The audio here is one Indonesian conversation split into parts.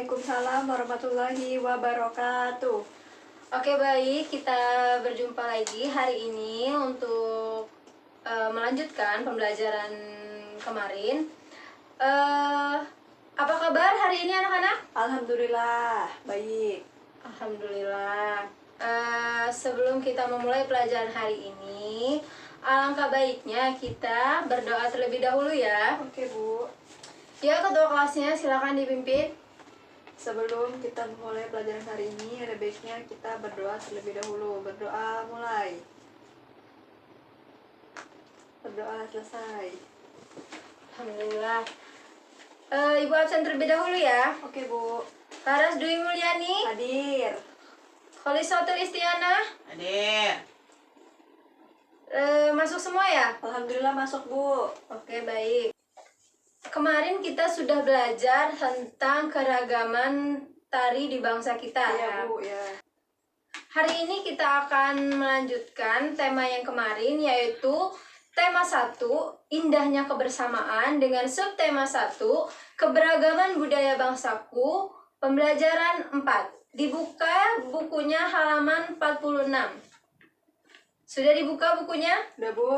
Waalaikumsalam warahmatullahi wabarakatuh. Oke, baik, kita berjumpa lagi hari ini untuk melanjutkan pembelajaran kemarin. Apa kabar hari ini anak-anak? Alhamdulillah, baik. Alhamdulillah. Sebelum kita memulai pelajaran hari ini, alangkah baiknya kita berdoa terlebih dahulu ya. Oke, Bu. Ya, ketua kelasnya silakan dipimpin. Sebelum kita memulai pelajaran hari ini, ada baiknya kita berdoa terlebih dahulu. Berdoa mulai. Berdoa selesai. Alhamdulillah. Ibu absen terlebih dahulu ya. Oke, Bu. Laras Dwi Mulyani, Hadir. Kholisatul Istiana, Hadir. masuk semua ya? Alhamdulillah masuk, Bu. Oke, baik. Kemarin kita sudah belajar tentang keragaman tari di bangsa kita Iya, ya. Bu, ya. Hari ini kita akan melanjutkan tema yang kemarin, yaitu tema 1, indahnya kebersamaan, dengan subtema 1, keberagaman budaya bangsaku, pembelajaran 4. Dibuka bukunya halaman 46. Sudah dibuka bukunya? Udah, Bu.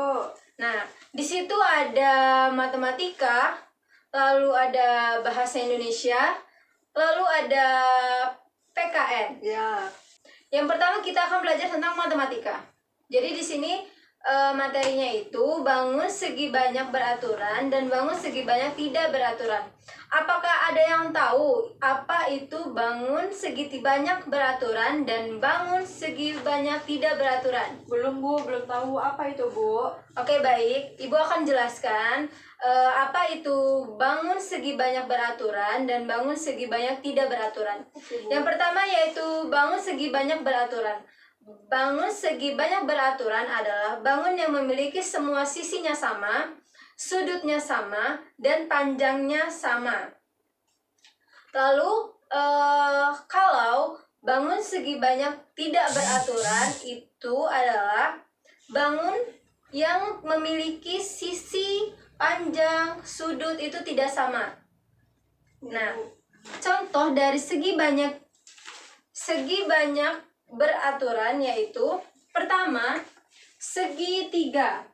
Nah, di situ ada matematika, lalu ada bahasa Indonesia, lalu ada PKN. Ya. Yang pertama kita akan belajar tentang matematika. Jadi di sini materinya itu bangun segi banyak beraturan dan bangun segi banyak tidak beraturan. Apakah ada yang tahu apa itu bangun segi banyak beraturan dan bangun segi banyak tidak beraturan? Belum, Bu. Belum tahu apa itu, Bu. Oke, baik. Ibu akan jelaskan apa itu bangun segi banyak beraturan dan bangun segi banyak tidak beraturan. Oke, Bu. Yang pertama yaitu bangun segi banyak beraturan. Bangun segi banyak beraturan adalah bangun yang memiliki semua sisinya sama, sudutnya sama, dan panjangnya sama. Lalu kalau bangun segi banyak tidak beraturan itu adalah bangun yang memiliki sisi, panjang, sudut itu tidak sama. Nah, contoh dari segi banyak beraturan yaitu pertama, segitiga.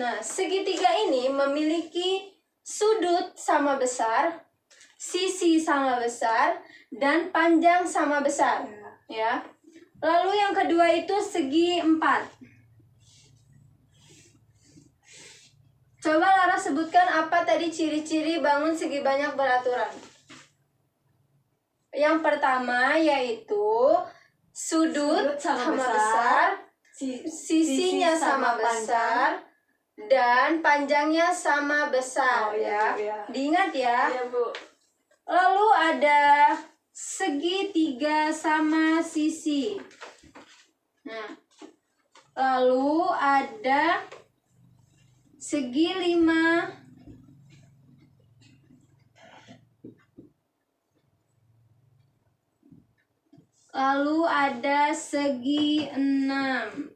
Nah, segitiga ini memiliki sudut sama besar, sisi sama besar, dan panjang sama besar, ya. Lalu yang kedua itu segi 4. Coba Lara sebutkan apa tadi ciri-ciri bangun segi banyak beraturan. Yang pertama yaitu sudut sama besar, sisinya sama besar, dan panjangnya sama besar. Oh, iya, Ya. Bu, ya. Diingat ya. Iya, Bu. Lalu ada segitiga sama sisi. Nah, lalu ada segi 5. Lalu ada segi 6.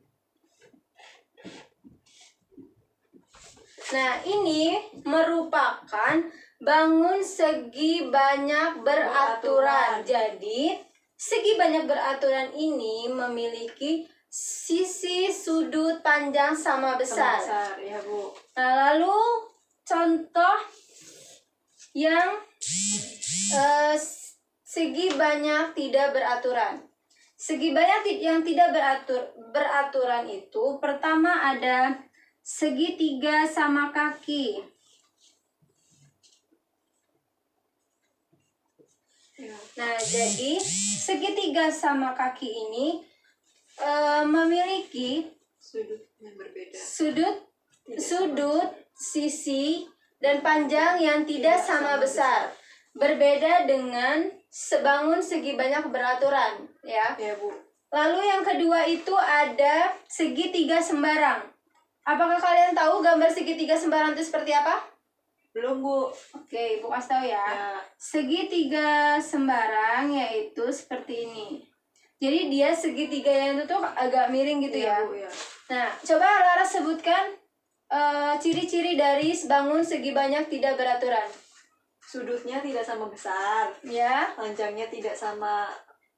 Nah, ini merupakan bangun segi banyak beraturan. Jadi, segi banyak beraturan ini memiliki sisi, sudut, panjang sama besar. Sama besar, ya, Bu. Nah, lalu contoh yang segi banyak tidak beraturan. Segi banyak yang tidak beraturan itu pertama ada segitiga sama kaki. Ya. Nah, jadi segitiga sama kaki ini memiliki Sudut yang berbeda. sudut, sisi, dan panjang yang tidak sama besar. Berbeda dengan sebangun segi banyak beraturan, ya. Ya, Bu. Lalu yang kedua itu ada segitiga sembarang. Apakah kalian tahu gambar segitiga sembarang itu seperti apa? Belum, Bu. Oke, Ibu kasih tahu ya. Ya. Segitiga sembarang yaitu seperti ini. Jadi dia segitiganya itu tuh agak miring gitu Iya, ya. Bu, ya. Nah, coba Lara sebutkan ciri-ciri dari bangun segi banyak tidak beraturan. Sudutnya tidak sama besar, Ya, panjangnya tidak sama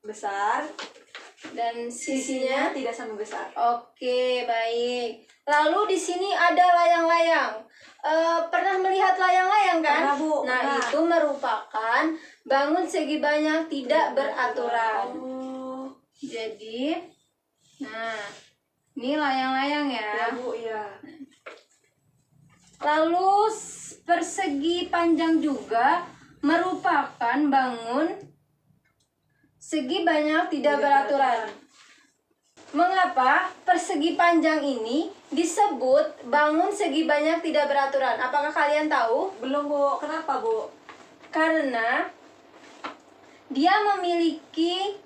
besar, dan sisinya sisinya. tidak sama besar. Oke, baik. Lalu di sini ada layang-layang. Pernah melihat layang-layang kan? Pernah, Bu. Nah, Pernah. itu merupakan bangun segi banyak tidak beraturan. Oh, Jadi, nah, ini layang-layang ya. ya Bu, iya. Lalu persegi panjang juga merupakan bangun segi banyak tidak beraturan. Mengapa persegi panjang ini disebut bangun segi banyak tidak beraturan? Apakah kalian tahu? Belum, Bu. Kenapa, Bu? Karena dia memiliki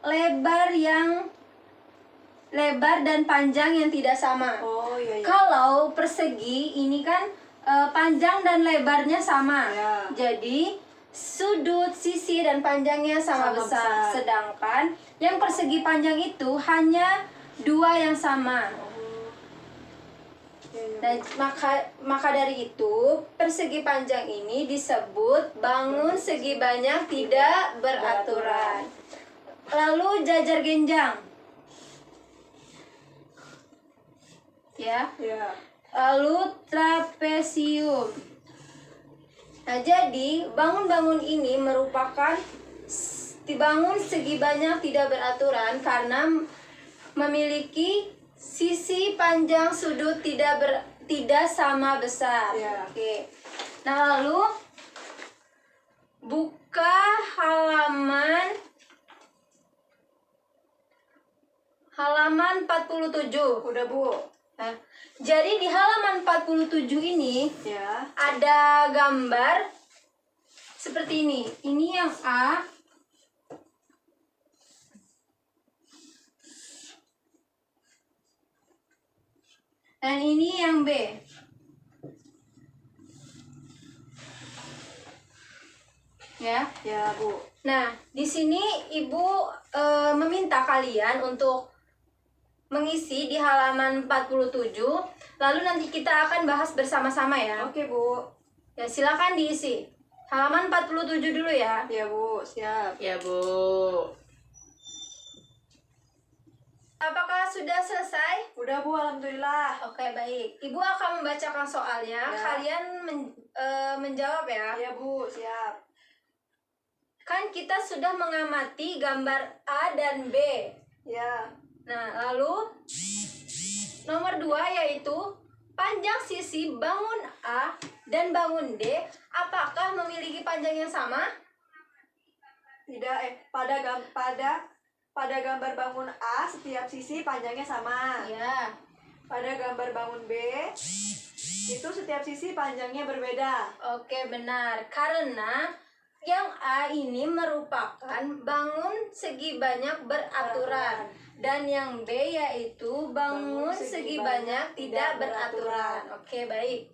lebar dan panjang yang tidak sama. Oh, iya, iya. Kalau persegi ini kan panjang dan lebarnya sama. Ya. Jadi sudut, sisi, dan panjangnya sama besar. besar. Sedangkan yang persegi panjang itu hanya 2 yang sama. Oh. Ya, ya, Dan Bu. maka dari itu persegi panjang ini disebut bangun segi banyak tidak beraturan. Lalu jajar genjang. Ya. Ya. Lalu trapesium. Nah, jadi bangun-bangun ini merupakan dibangun segi banyak tidak beraturan karena memiliki sisi panjang sudut tidak sama besar. Ya. Oke. Nah, lalu buka halaman 47. Udah, Bu. Nah, jadi di halaman 47 ini Ya. ada gambar seperti ini. Ini yang A. Dan ini yang B. Ya. Ya, Bu. Nah, di sini Ibu meminta kalian untuk mengisi di halaman 47. Lalu nanti kita akan bahas bersama-sama ya. Oke, Bu. Ya, silakan diisi. Halaman 47 dulu ya. Ya, Bu. Siap. Ya, Bu. Apakah sudah selesai? Udah, Bu. Alhamdulillah. Oke, baik. Ibu akan membacakan soalnya. Ya. Kalian menjawab ya. Ya, Bu. Siap. Kan kita sudah mengamati gambar A dan B. Ya. Nah, lalu nomor 2 yaitu panjang sisi bangun A dan bangun D apakah memiliki panjang yang sama? Tidak, pada gambar bangun A setiap sisi panjangnya sama. Ya. Pada gambar bangun B itu setiap sisi panjangnya berbeda. Oke, benar. Karena yang A ini merupakan bangun segi banyak beraturan dan yang B yaitu bangun segi banyak tidak beraturan. Oke, baik.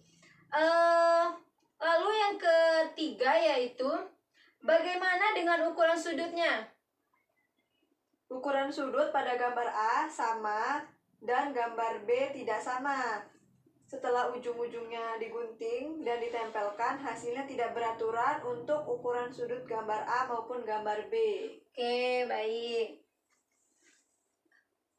Lalu yang ketiga yaitu bagaimana dengan ukuran sudutnya? Ukuran sudut pada gambar A sama dan gambar B tidak sama. Setelah ujung-ujungnya digunting dan ditempelkan, hasilnya tidak beraturan untuk ukuran sudut gambar A maupun gambar B. Oke, baik.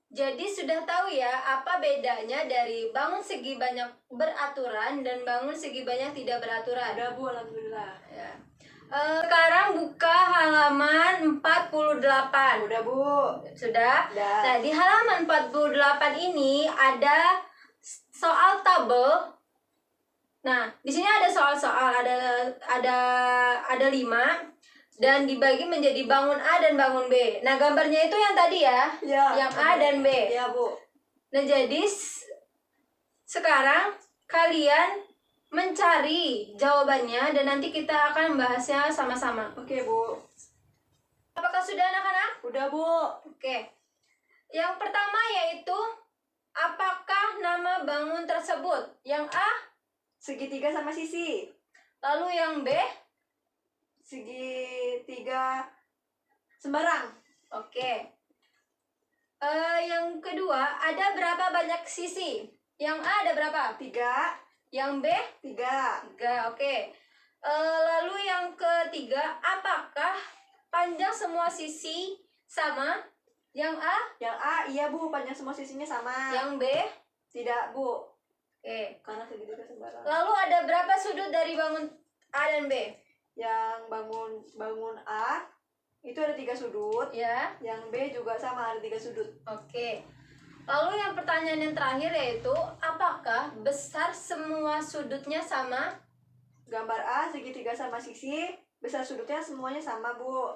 Jadi sudah tahu ya apa bedanya dari bangun segi banyak beraturan dan bangun segi banyak tidak beraturan. Udah, Bu. Alhamdulillah. Ya. Sekarang buka halaman 48. Udah, Bu. Sudah? Udah. Nah, di halaman 48 ini ada soal tabel. Nah, di sini ada soal-soal, ada 5 dan dibagi menjadi bangun A dan bangun B. Nah, gambarnya itu yang tadi ya. Ya. Yang A dan B. Ya, Bu. Nah, jadi sekarang kalian mencari jawabannya dan nanti kita akan membahasnya sama-sama. Oke, Bu. Apakah sudah anak-anak? Udah, Bu. Oke. Yang pertama yaitu apakah nama bangun tersebut? Yang A, Segitiga sama sisi. lalu yang B. Segitiga sembarang. Oke. Yang kedua, ada berapa banyak sisi? Yang A ada berapa? 3. Yang B? 3. 3, oke. Lalu yang ketiga, apakah panjang semua sisi sama? Yang A? Yang A iya Bu, panjang semua sisinya sama. Yang B? Tidak Bu, Oke. karena segitiga sembarang. Lalu ada berapa sudut dari bangun A dan B? Yang bangun A itu ada 3 sudut. Ya. Yang B juga sama, ada 3 sudut. Oke. Lalu yang pertanyaan yang terakhir yaitu, apakah besar semua sudutnya sama? Gambar A segitiga sama sisi, besar sudutnya semuanya sama Bu.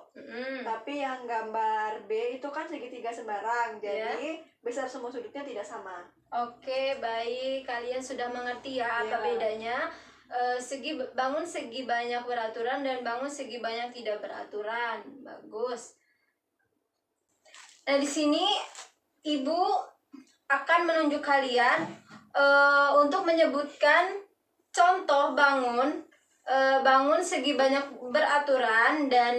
Tapi yang gambar B itu kan segitiga sembarang, jadi besar semua sudutnya tidak sama. Oke, baik. Kalian sudah mengerti ya apa bedanya bangun segi banyak beraturan dan bangun segi banyak tidak beraturan. Bagus. Nah, di sini Ibu akan menunjuk kalian untuk menyebutkan contoh bangun segi banyak beraturan dan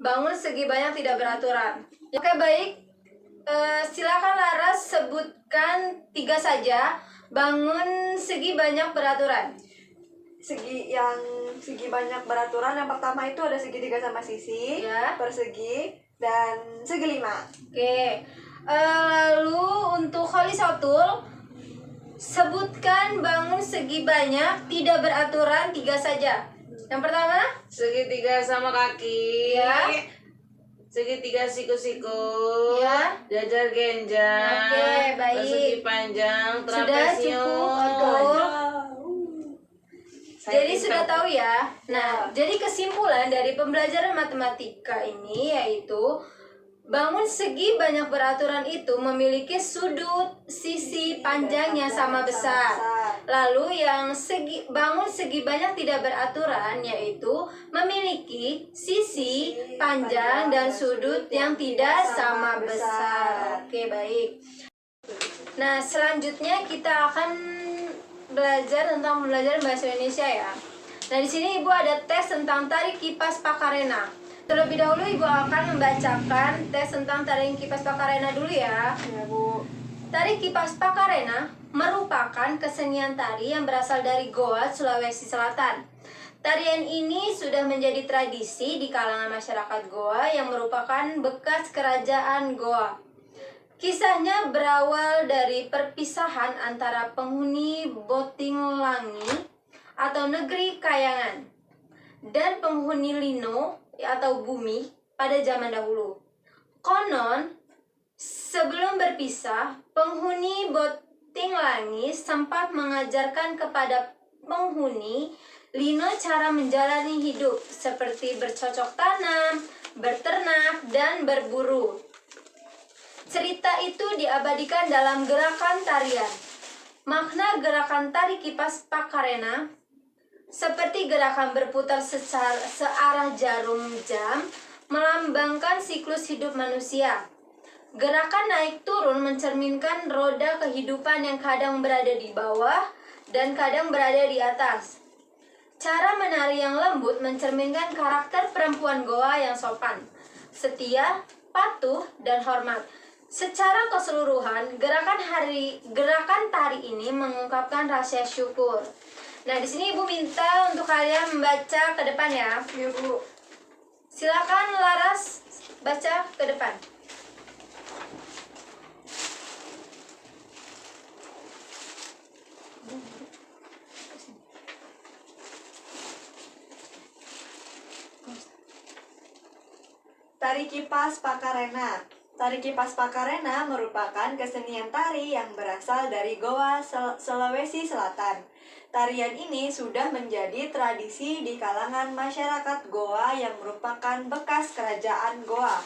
bangun segi banyak tidak beraturan. Oke, baik. Silakan Laras sebutkan 3 saja bangun segi banyak beraturan. Segi banyak beraturan yang pertama itu ada segitiga sama sisi, persegi, dan segi 5. Oke. Lalu untuk Kholisatul, sebutkan bangun segi banyak tidak beraturan 3 saja. Yang pertama, segitiga sama kaki. Ya. Segitiga siku-siku. Ya. Jajar genjang. Oke, baik. Persegi panjang. Sudah Trapesium. cukup. Jadi sudah tahu ya. Nah, jadi kesimpulan dari pembelajaran matematika ini yaitu bangun segi banyak beraturan itu memiliki sudut, sisi, panjangnya sama besar. Lalu yang bangun segi banyak tidak beraturan yaitu memiliki sisi, panjang, dan sudut yang tidak sama besar. Oke, baik. Nah, selanjutnya kita akan belajar tentang pembelajaran bahasa Indonesia ya. Nah, di sini Ibu ada tes tentang tarik kipas Pakarena. Terlebih dahulu Ibu akan membacakan tes tentang tarik kipas Pakarena dulu ya. Ya Bu. Tarik kipas Pakarena merupakan kesenian tari yang berasal dari Goa, Sulawesi Selatan. Tarian ini sudah menjadi tradisi di kalangan masyarakat Goa yang merupakan bekas kerajaan Goa. Kisahnya berawal dari perpisahan antara penghuni Botinglangi atau negeri Kayangan dan penghuni Lino atau bumi pada zaman dahulu. Konon, sebelum berpisah, penghuni Botinglangi sempat mengajarkan kepada penghuni Lino cara menjalani hidup seperti bercocok tanam, berternak, dan berburu. Cerita itu diabadikan dalam gerakan tarian. Makna gerakan tari kipas Pakarena seperti gerakan berputar searah jarum jam melambangkan siklus hidup manusia. Gerakan naik turun mencerminkan roda kehidupan yang kadang berada di bawah dan kadang berada di atas. Cara menari yang lembut mencerminkan karakter perempuan Goa yang sopan, setia, patuh, dan hormat. Secara keseluruhan, gerakan tari ini mengungkapkan rasa syukur. Nah, di sini Ibu minta untuk kalian membaca ke depan ya. Ya Bu. Silakan Laras baca ke depan. Tari kipas Pakarena. Tari kipas Pakarena merupakan kesenian tari yang berasal dari Goa, Sulawesi Selatan. Tarian ini sudah menjadi tradisi di kalangan masyarakat Goa yang merupakan bekas kerajaan Goa.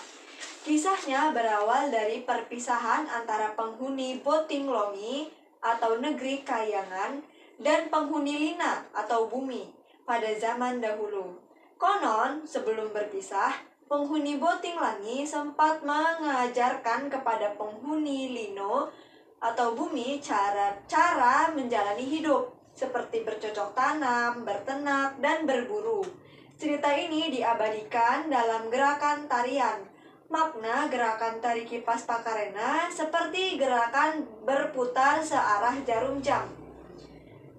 Kisahnya berawal dari perpisahan antara penghuni Botinglongi atau negeri Kayangan dan penghuni Lina atau bumi pada zaman dahulu. Konon, sebelum berpisah, penghuni Botinglangi sempat mengajarkan kepada penghuni Lino atau bumi cara menjalani hidup, seperti bercocok tanam, berternak, dan berburu. Cerita ini diabadikan dalam gerakan tarian. Makna gerakan tari kipas Pakarena seperti gerakan berputar searah jarum jam,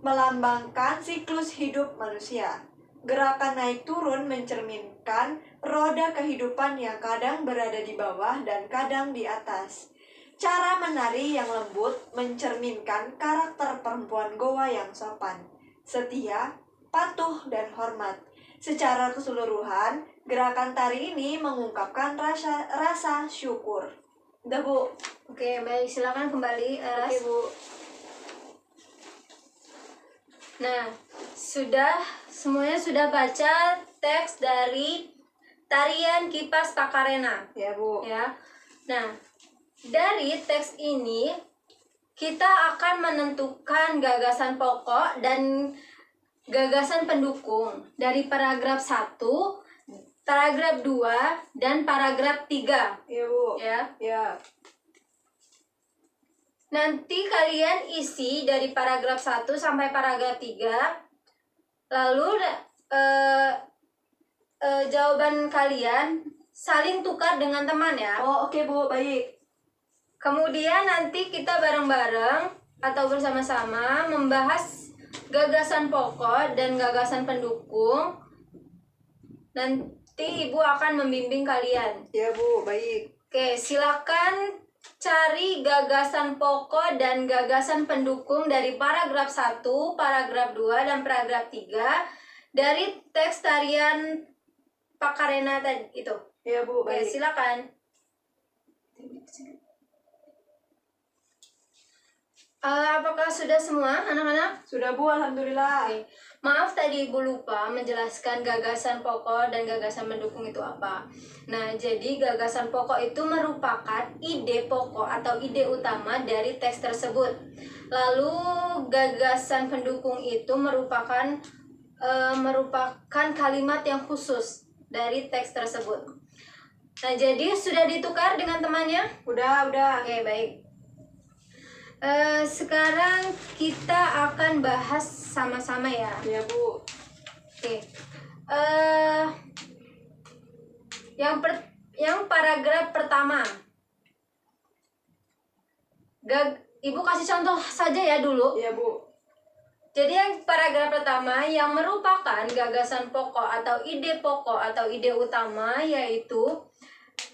melambangkan siklus hidup manusia. Gerakan naik turun mencerminkan roda kehidupan yang kadang berada di bawah dan kadang di atas. Cara menari yang lembut mencerminkan karakter perempuan Goa yang sopan, setia, patuh, dan hormat. Secara keseluruhan, gerakan tari ini mengungkapkan rasa syukur. Udah, Bu. Oke, baik, silakan kembali, Aras. Oke, Bu. Nah, semuanya sudah baca teks dari tarian kipas Pakarena, Ya, Bu. ya. Nah, dari teks ini kita akan menentukan gagasan pokok dan gagasan pendukung dari paragraf 1, paragraf 2, dan paragraf 3, Ya, Bu. ya. Ya. Nanti kalian isi dari paragraf 1 sampai paragraf 3. Lalu jawaban kalian saling tukar dengan teman ya. Oh, oke, Bu. Baik. Kemudian nanti kita bareng-bareng atau bersama-sama membahas gagasan pokok dan gagasan pendukung. Nanti Ibu akan membimbing kalian. Ya, Bu. Baik. Oke, silakan cari gagasan pokok dan gagasan pendukung dari paragraf 1, paragraf 2, dan paragraf 3 dari teks tarian Pakarena tadi itu. Ya, Bu. Oke, Baik. silakan. Apakah sudah semua anak-anak? Sudah, Bu. Alhamdulillah. Oke. Maaf tadi Ibu lupa menjelaskan gagasan pokok dan gagasan mendukung itu apa. Nah, jadi gagasan pokok itu merupakan ide pokok atau ide utama dari teks tersebut. Lalu gagasan pendukung itu merupakan kalimat yang khusus dari teks tersebut. Nah, jadi sudah ditukar dengan temannya? Udah. Oke, baik. Sekarang kita akan bahas sama-sama ya. Ya, Bu. Oke. Yang paragraf pertama. Ibu kasih contoh saja ya dulu. Ya, Bu. Jadi yang paragraf pertama yang merupakan gagasan pokok atau ide utama yaitu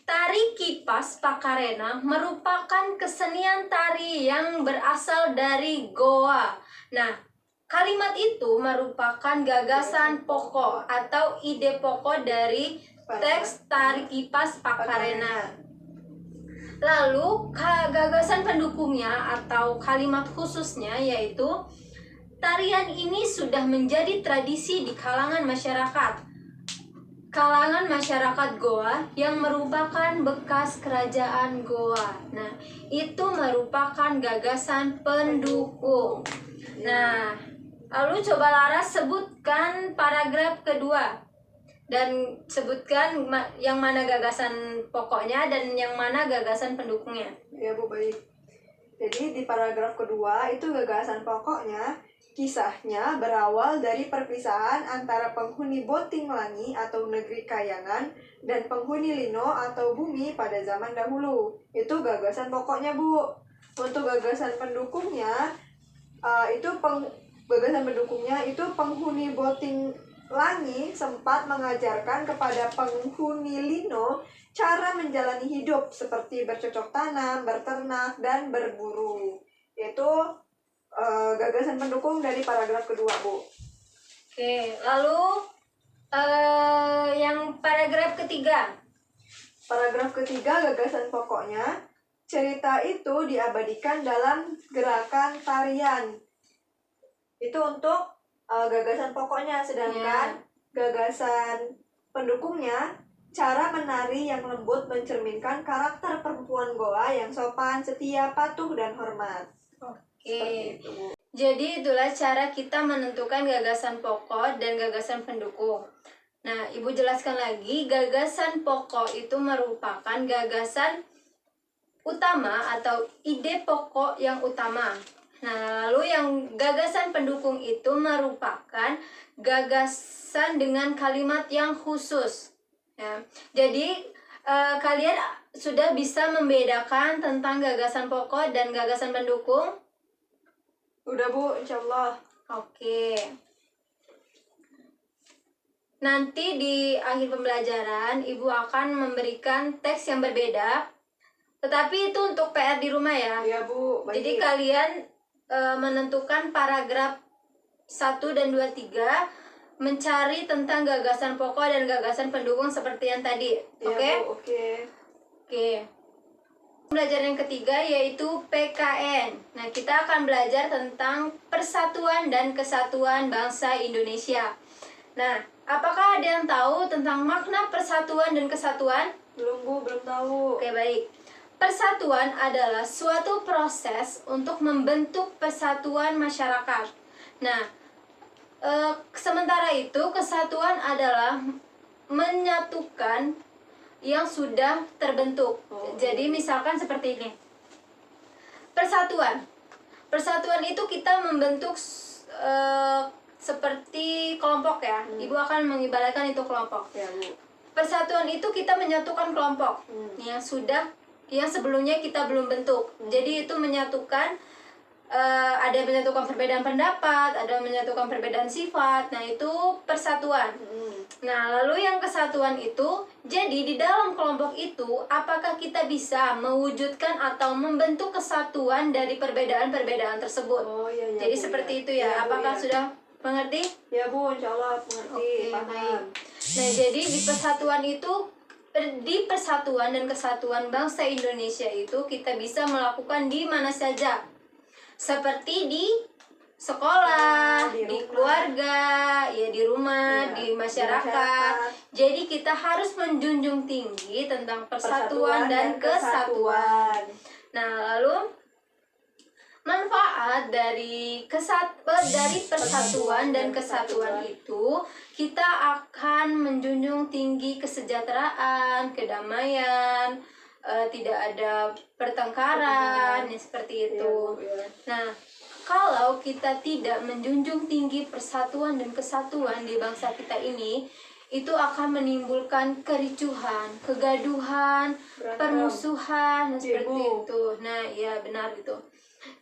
tari kipas Pakarena merupakan kesenian tari yang berasal dari Goa. Nah, kalimat itu merupakan gagasan pokok atau ide pokok dari teks tari kipas Pakarena. Lalu, gagasan pendukungnya atau kalimat khususnya yaitu tarian ini sudah menjadi tradisi di kalangan masyarakat Goa yang merupakan bekas kerajaan Goa. Nah, itu merupakan gagasan pendukung. Nah, lalu coba Laras sebutkan paragraf kedua dan sebutkan yang mana gagasan pokoknya dan yang mana gagasan pendukungnya. Ya, Bu. Baik. Jadi di paragraf kedua itu gagasan pokoknya. Kisahnya berawal dari perpisahan antara penghuni Botinglangi atau negeri Kayangan dan penghuni Lino atau bumi pada zaman dahulu. Itu gagasan pokoknya, Bu. Untuk gagasan pendukungnya, itu penghuni Botinglangi sempat mengajarkan kepada penghuni Lino cara menjalani hidup seperti bercocok tanam, berternak, dan berburu. Itu gagasan pendukung dari paragraf kedua, Bu. Oke, lalu yang paragraf ketiga. Paragraf ketiga gagasan pokoknya, cerita itu diabadikan dalam gerakan tarian. Itu untuk gagasan pokoknya, sedangkan gagasan pendukungnya, cara menari yang lembut mencerminkan karakter perempuan Goa yang sopan, setia, patuh, dan hormat. Oke. Jadi itulah cara kita menentukan gagasan pokok dan gagasan pendukung. Nah, Ibu jelaskan lagi, gagasan pokok itu merupakan gagasan utama atau ide pokok yang utama. Nah, lalu yang gagasan pendukung itu merupakan gagasan dengan kalimat yang khusus. Ya. Jadi kalian sudah bisa membedakan tentang gagasan pokok dan gagasan pendukung? Udah Bu, insya Allah. Oke. Nanti di akhir pembelajaran Ibu akan memberikan teks yang berbeda. Tetapi itu untuk PR di rumah ya. Iya Bu, baik. Jadi kalian menentukan paragraf 1 dan 2, 3, mencari tentang gagasan pokok dan gagasan pendukung seperti yang tadi. Iya, Oke? Bu, oke. Oke. Pembelajaran yang ketiga yaitu PKN. Nah, kita akan belajar tentang persatuan dan kesatuan bangsa Indonesia. Nah, apakah ada yang tahu tentang makna persatuan dan kesatuan? Belum Bu, belum tahu. Oke, baik. Persatuan adalah suatu proses untuk membentuk persatuan masyarakat. Nah, sementara itu kesatuan adalah menyatukan yang sudah terbentuk. Oh. Jadi misalkan seperti ini. Persatuan itu kita membentuk seperti kelompok ya. Ibu akan mengibaratkan itu kelompok. Ya Bu. Persatuan itu kita menyatukan kelompok yang sebelumnya kita belum bentuk. Jadi itu menyatukan, ada menyatukan perbedaan pendapat, ada menyatukan perbedaan sifat. Nah, itu persatuan. Nah, lalu yang kesatuan itu, jadi di dalam kelompok itu apakah kita bisa mewujudkan atau membentuk kesatuan dari perbedaan-perbedaan tersebut. Oh iya, Jadi Bu, seperti iya. itu ya. Iya, Bu, Apakah iya. sudah mengerti? Ya Bu, insya Allah mengerti. Oke, Paham. baik. Nah, jadi di persatuan dan kesatuan bangsa Indonesia itu kita bisa melakukan di mana saja. Seperti di sekolah, Di di rumah. keluarga, ya di rumah, Iya, di di masyarakat. masyarakat. Jadi kita harus menjunjung tinggi tentang persatuan dan kesatuan. Nah, lalu manfaat dari persatuan dan kesatuan itu kita akan menjunjung tinggi kesejahteraan, kedamaian, tidak ada pertengkaran, ya, seperti itu. Iya, Bu, iya. Nah, kalau kita tidak menjunjung tinggi persatuan dan kesatuan di bangsa kita ini, itu akan menimbulkan kericuhan, kegaduhan, Berantem. permusuhan, seperti Ibu. itu. Nah, ya benar itu.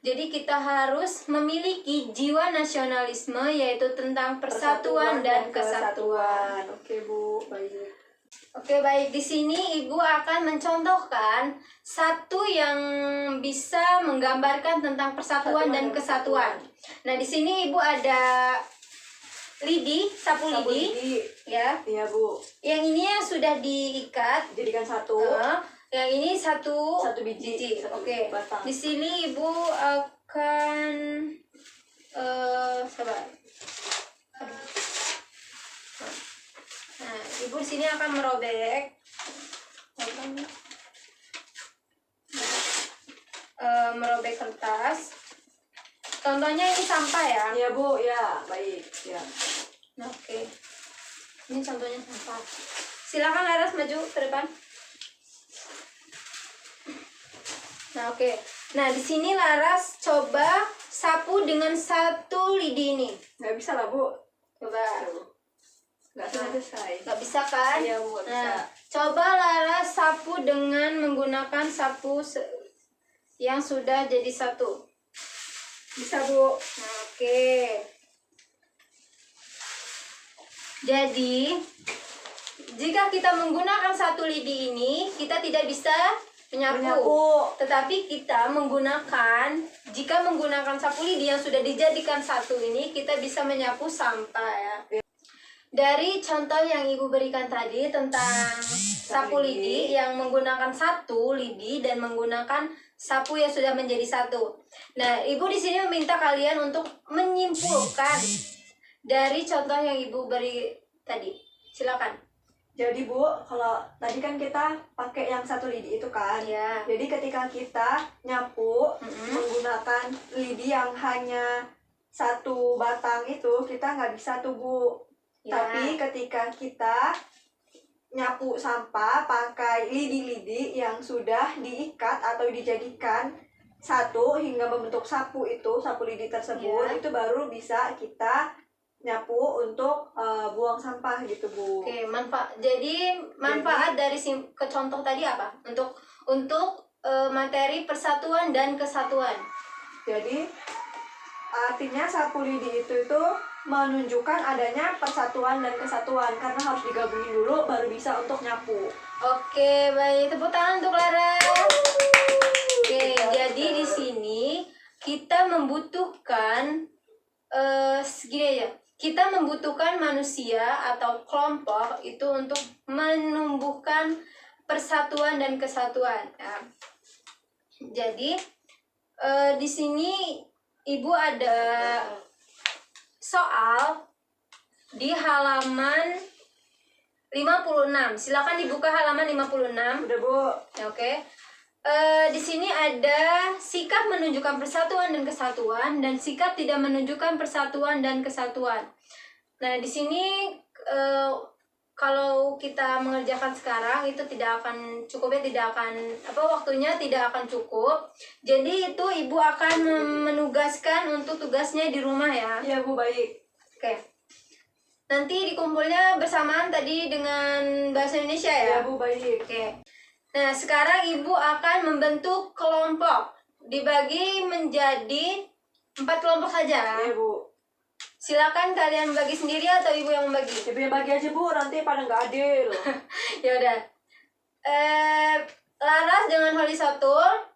Jadi kita harus memiliki jiwa nasionalisme, yaitu tentang persatuan dan kesatuan. Oke Bu, baik. Oke, baik. Di sini Ibu akan mencontohkan satu yang bisa menggambarkan tentang persatuan dan kesatuan. Nah, di sini Ibu ada lidi, sapu lidi, ya. Iya Bu, Yang ini yang sudah diikat. jadikan satu. Yang ini satu biji. Satu Oke. batang. Di sini Ibu akan sabar. Nah, Ibu di sini akan merobek. Merobek kertas. Contohnya ini sampah ya. Iya Bu, ya baik. Ya. Nah, oke. Ini contohnya sampah. Silakan Laras maju ke depan. Nah, oke. Nah, di sini Laras coba sapu dengan satu lidi ini. Nggak bisa lah Bu. Coba. Nggak selesai. Nggak bisa kan? Iya Bu, nggak bisa. Nah, coba Laras sapu dengan menggunakan sapu yang sudah jadi satu. Bisa Bu. Nah, oke. Jadi, jika kita menggunakan satu lidi ini, kita tidak bisa menyapu. Tetapi kita jika menggunakan sapu lidi yang sudah dijadikan satu ini, kita bisa menyapu sampah ya. Dari contoh yang Ibu berikan tadi tentang sapu lidi yang menggunakan satu lidi dan menggunakan sapu yang sudah menjadi satu. Nah, Ibu di sini meminta kalian untuk menyimpulkan dari contoh yang Ibu beri tadi. Silakan. Jadi Bu, kalau tadi kan kita pakai yang satu lidi itu kan. Ya. Jadi ketika kita nyapu menggunakan lidi yang hanya satu batang itu, kita nggak bisa tuh Bu. Ya. Tapi ketika kita nyapu sampah pakai lidi-lidi yang sudah diikat atau dijadikan satu hingga membentuk sapu lidi tersebut, Ya. itu baru bisa kita nyapu untuk buang sampah gitu, Bu. Oke, manfaat dari ke contoh tadi apa? Untuk materi persatuan dan kesatuan. Jadi artinya sapu lidi itu menunjukkan adanya persatuan dan kesatuan karena harus digabungin dulu baru bisa untuk nyapu. Oke, baik. Tepuk tangan untuk Lara. Oke, jadi di sini kita membutuhkan segini aja. Kita membutuhkan manusia atau kelompok itu untuk menumbuhkan persatuan dan kesatuan. Ya. Jadi di sini Ibu ada soal di halaman 56. Silakan dibuka halaman 56. Udah, Bu. Oke. Di sini ada sikap menunjukkan persatuan dan kesatuan dan sikap tidak menunjukkan persatuan dan kesatuan. Nah, di sini kalau kita mengerjakan sekarang itu tidak akan cukupnya, waktunya tidak akan cukup. Jadi itu Ibu akan menugaskan untuk tugasnya di rumah ya. Iya, Bu, baik. Oke. Nanti dikumpulnya bersamaan tadi dengan bahasa Indonesia ya. Iya, Bu, baik. Oke. Nah, sekarang Ibu akan membentuk kelompok. Dibagi menjadi 4 kelompok saja. Iya, Bu. Silakan kalian bagi sendiri atau Ibu yang membagi? Ibu yang bagi aja, Bu, nanti pada nggak adil. Ya udah. Laras dengan Holly Satul,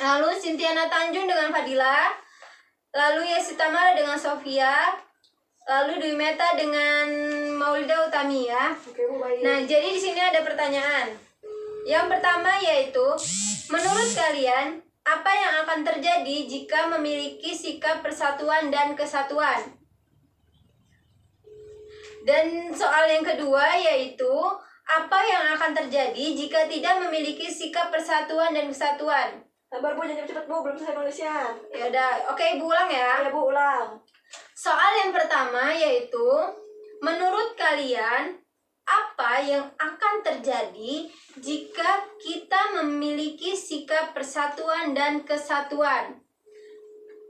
lalu Sintiana Tanjung dengan Fadila, lalu Yesi Tamara dengan Sofia, lalu Dwi Meta dengan Maulida Utami ya. Oke, Bu, baik. Nah, jadi di sini ada pertanyaan. Yang pertama yaitu, menurut kalian, apa yang akan terjadi jika memiliki sikap persatuan dan kesatuan? Dan soal yang kedua yaitu, apa yang akan terjadi jika tidak memiliki sikap persatuan dan kesatuan? Sabar, Bu, jangan cepet, Bu, belum selesai nulisnya. Ya udah, oke, Ibu ulang ya. Iya, Bu, ulang. Soal yang pertama yaitu, menurut kalian, apa yang akan terjadi jika kita memiliki sikap persatuan dan kesatuan?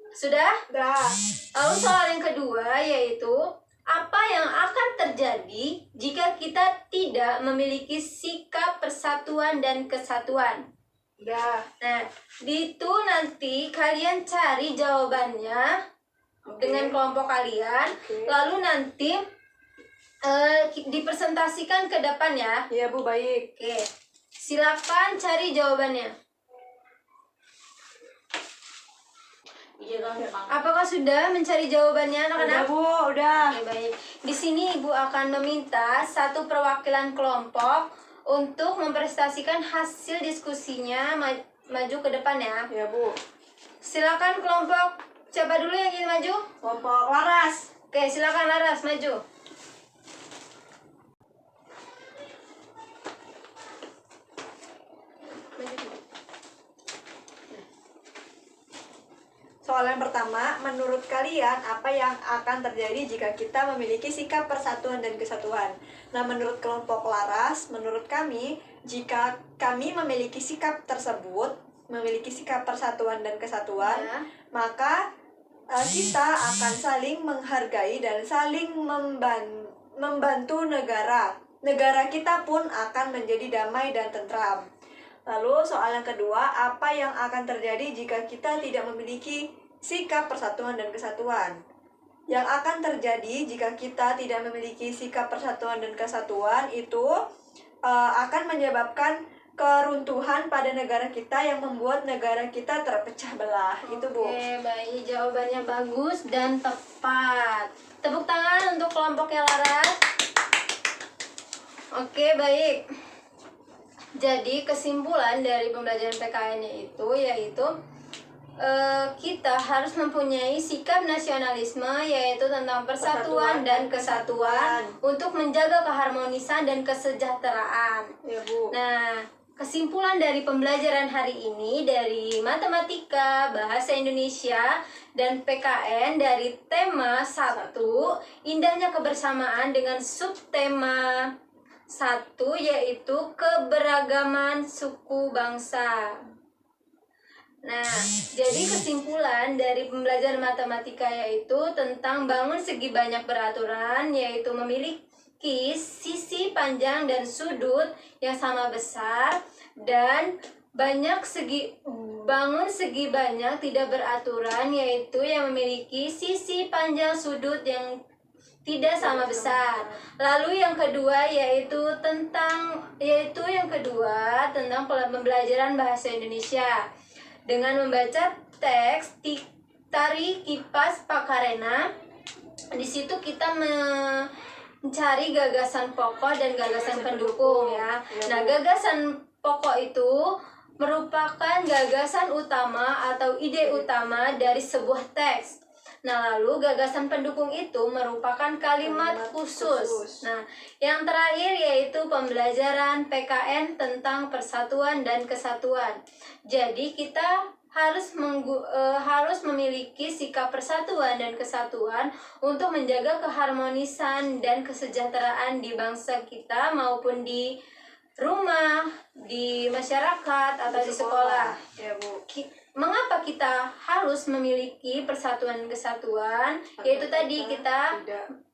Sudah? Dah. Lalu soal yang kedua yaitu, apa yang akan terjadi jika kita tidak memiliki sikap persatuan dan kesatuan? Dah. Nah, itu nanti kalian cari jawabannya dengan kelompok kalian. Oke. Lalu nanti dipresentasikan ke depan ya. Iya, Bu, baik. Oke, silakan cari jawabannya. Apakah sudah mencari jawabannya Udah, anak-anak? Bu, udah. Oke, baik. Di sini Ibu akan meminta satu perwakilan kelompok untuk mempresentasikan hasil diskusinya maju ke depan ya. Iya, Bu. Silakan kelompok, siapa dulu yang ingin maju? Kelompok Laras. Oke, silakan Laras maju. Soal yang pertama, menurut kalian apa yang akan terjadi jika kita memiliki sikap persatuan dan kesatuan? Nah, menurut kelompok Laras, menurut kami, jika kami memiliki sikap tersebut, memiliki sikap persatuan dan kesatuan, Ya. maka kita akan saling menghargai dan saling membantu negara. Negara kita pun akan menjadi damai dan tentram. Lalu soal yang kedua, apa yang akan terjadi jika kita tidak memiliki sikap persatuan dan kesatuan? Yang akan terjadi jika kita tidak memiliki sikap persatuan dan kesatuan itu akan menyebabkan keruntuhan pada negara kita yang membuat negara kita terpecah belah. Itu, Bu. Oke, baik. Jawabannya bagus dan tepat. Tepuk tangan untuk kelompoknya Laras. Oke, baik. Jadi kesimpulan dari pembelajaran PKN-nya itu yaitu kita harus mempunyai sikap nasionalisme, yaitu tentang persatuan dan kesatuan untuk menjaga keharmonisan dan kesejahteraan. Ya, Bu. Nah, kesimpulan dari pembelajaran hari ini dari matematika, bahasa Indonesia, dan PKN dari tema 1, indahnya kebersamaan, dengan subtema 1 yaitu keberagaman suku bangsa. Nah, jadi kesimpulan dari pembelajaran matematika yaitu tentang bangun segi banyak beraturan, yaitu memiliki sisi panjang dan sudut yang sama besar, dan bangun segi banyak tidak beraturan, yaitu yang memiliki sisi panjang sudut yang tidak sama besar. Lalu yang kedua tentang pembelajaran bahasa Indonesia dengan membaca teks Tari Kipas Pakarena. Di situ kita mencari gagasan pokok dan gagasan pendukung ya. Nah, gagasan pokok itu merupakan gagasan utama atau ide utama dari sebuah teks. Nah, lalu gagasan pendukung itu merupakan kalimat khusus. Nah, yang terakhir yaitu pembelajaran PKN tentang persatuan dan kesatuan. Jadi kita harus memiliki sikap persatuan dan kesatuan untuk menjaga keharmonisan dan kesejahteraan di bangsa kita maupun di rumah, di masyarakat atau di sekolah. Ya, Bu. Mengapa kita harus memiliki persatuan dan kesatuan? Yaitu tadi kita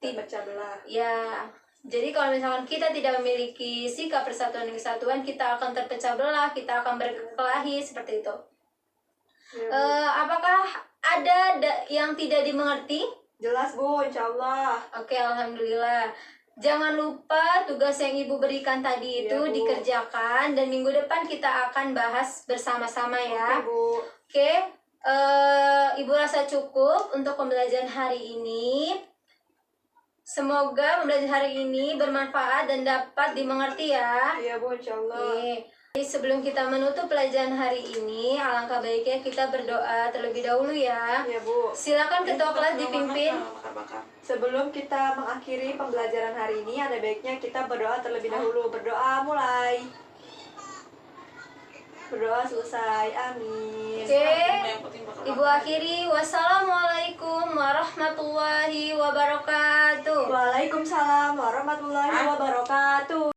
tidak pecah belah. ya. Jadi kalau misalkan kita tidak memiliki sikap persatuan dan kesatuan, kita akan terpecah belah, kita akan berkelahi seperti itu. Ya, Bu. Apakah ada yang tidak dimengerti? Jelas, Bu, insya Allah. Oke, alhamdulillah. Jangan lupa tugas yang Ibu berikan tadi itu Iya, Bu. dikerjakan, dan minggu depan kita akan bahas bersama-sama ya. Oke, Bu. Oke, Ibu rasa cukup untuk pembelajaran hari ini. Semoga pembelajaran hari ini bermanfaat dan dapat dimengerti ya. Iya, Bu, insya Allah. Oke. Sebelum kita menutup pelajaran hari ini, alangkah baiknya kita berdoa terlebih dahulu ya. Iya, Bu. Silakan ketua kelas dipimpin. Sebelum kita mengakhiri pembelajaran hari ini, ada baiknya kita berdoa terlebih dahulu. Berdoa mulai. Berdoa selesai. Amin. Oke, Ibu akhiri. Wassalamualaikum warahmatullahi wabarakatuh. Waalaikumsalam warahmatullahi wabarakatuh.